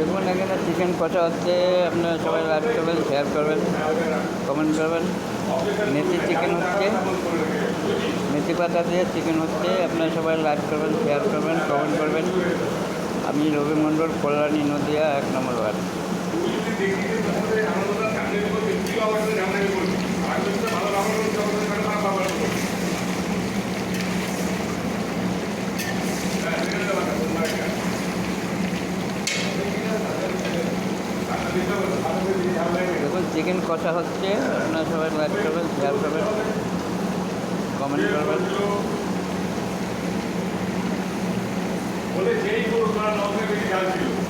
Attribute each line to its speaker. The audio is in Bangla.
Speaker 1: দেখুন এখানে চিকেন কষা হচ্ছে, আপনারা সবাই লাইক করবেন, শেয়ার করবেন, কমেন্ট করবেন। মেথি চিকেন হচ্ছে, মেথি পাতা দিয়ে চিকেন হচ্ছে, আপনারা সবাই লাইক করবেন, শেয়ার করবেন, কমেন্ট করবেন। আমি রবি মণ্ডল, কল্যাণী, নদিয়া, 1 নম্বর ওয়ার্ড। দেখুন চিকেন কষা হচ্ছে, আপনারা সবাই লাইক করবেন, শেয়ার করবেন, কমেন্ট করবেন।
Speaker 2: বলে যেই করুক, 9 থেকে বেশি ছিল।